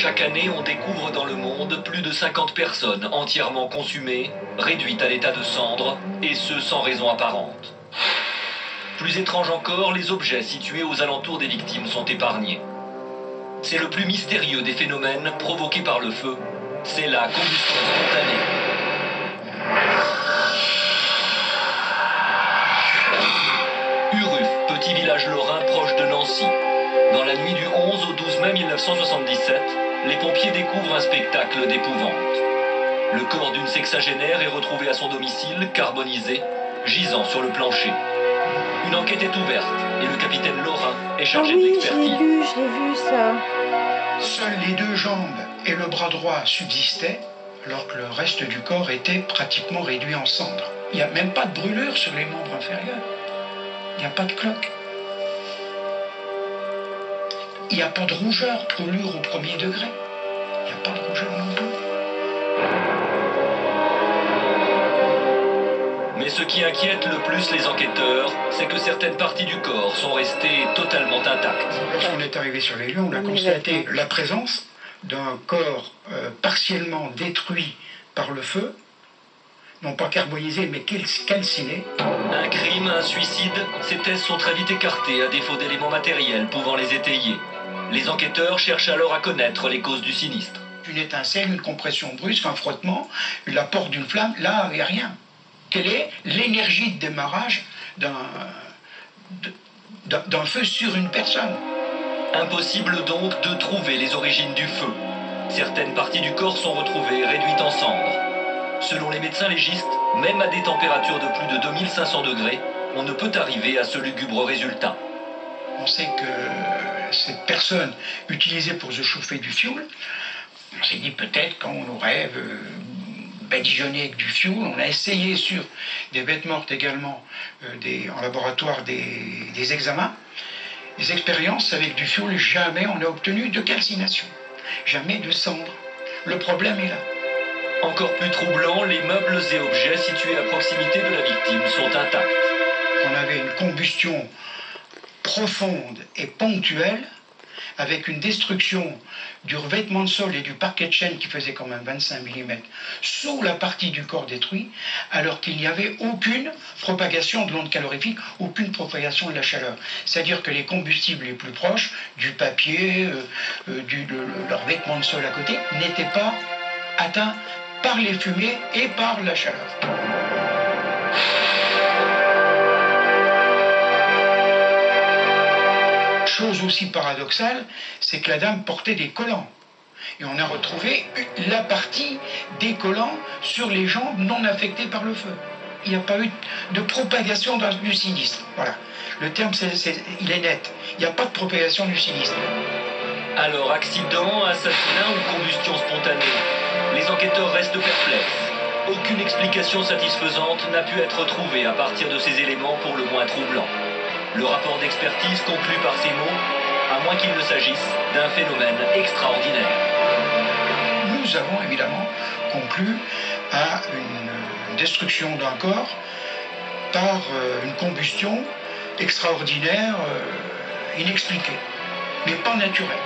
Chaque année, on découvre dans le monde plus de 50 personnes entièrement consumées, réduites à l'état de cendres, et ce sans raison apparente. Plus étrange encore, les objets situés aux alentours des victimes sont épargnés. C'est le plus mystérieux des phénomènes provoqués par le feu, c'est la combustion spontanée. Uruf, petit village lorrain proche de Nancy. Dans la nuit du 11 au 12 mai 1977, les pompiers découvrent un spectacle d'épouvante. Le corps d'une sexagénaire est retrouvé à son domicile, carbonisé, gisant sur le plancher. Une enquête est ouverte et le capitaine Lorrain est chargé de l'expertise. Je l'ai vu ça. Seules les deux jambes et le bras droit subsistaient, alors que le reste du corps était pratiquement réduit en cendres. Il n'y a même pas de brûlure sur les membres inférieurs. Il n'y a pas de cloque. Il n'y a pas de rougeur, brûlure au premier degré. Il n'y a pas de rougeur non plus. Mais ce qui inquiète le plus les enquêteurs, c'est que certaines parties du corps sont restées totalement intactes. Lorsqu'on est arrivé sur les lieux, on a constaté la présence d'un corps partiellement détruit par le feu, non pas carbonisé, mais calciné. Un crime, un suicide, ces thèses sont très vite écartées à défaut d'éléments matériels pouvant les étayer. Les enquêteurs cherchent alors à connaître les causes du sinistre. Une étincelle, une compression brusque, un frottement, l'apport d'une flamme, là, il n'y a rien. Quelle est l'énergie de démarrage d'un feu sur une personne? Impossible donc de trouver les origines du feu. Certaines parties du corps sont retrouvées réduites en cendres. Selon les médecins légistes, même à des températures de plus de 2500 degrés, on ne peut arriver à ce lugubre résultat. On sait que cette personne utilisée pour se chauffer du fioul, on s'est dit peut-être qu'on aurait badigeonné avec du fioul. On a essayé sur des bêtes mortes également en laboratoire des examens. Les expériences avec du fioul, jamais on n'a obtenu de calcination, jamais de cendre. Le problème est là. Encore plus troublant, les meubles et objets situés à proximité de la victime sont intacts. On avait une combustion profonde et ponctuelle, avec une destruction du revêtement de sol et du parquet de chêne qui faisait quand même 25 mm sous la partie du corps détruit, alors qu'il n'y avait aucune propagation de l'onde calorifique, aucune propagation de la chaleur. C'est-à-dire que les combustibles les plus proches, du papier, le revêtement de sol à côté, n'étaient pas atteints par les fumées et par la chaleur. Chose aussi paradoxale, c'est que la dame portait des collants. Et on a retrouvé la partie des collants sur les jambes non affectées par le feu. Il n'y a pas eu de propagation du sinistre. Voilà. Le terme, il est net. Il n'y a pas de propagation du sinistre. Alors, accident, assassinat ou combustion spontanée? Les enquêteurs restent perplexes. Aucune explication satisfaisante n'a pu être trouvée à partir de ces éléments pour le moins troublants. Le rapport d'expertise conclut par ces mots, à moins qu'il ne s'agisse d'un phénomène extraordinaire. Nous avons évidemment conclu à une destruction d'un corps par une combustion extraordinaire, inexpliquée, mais pas naturelle.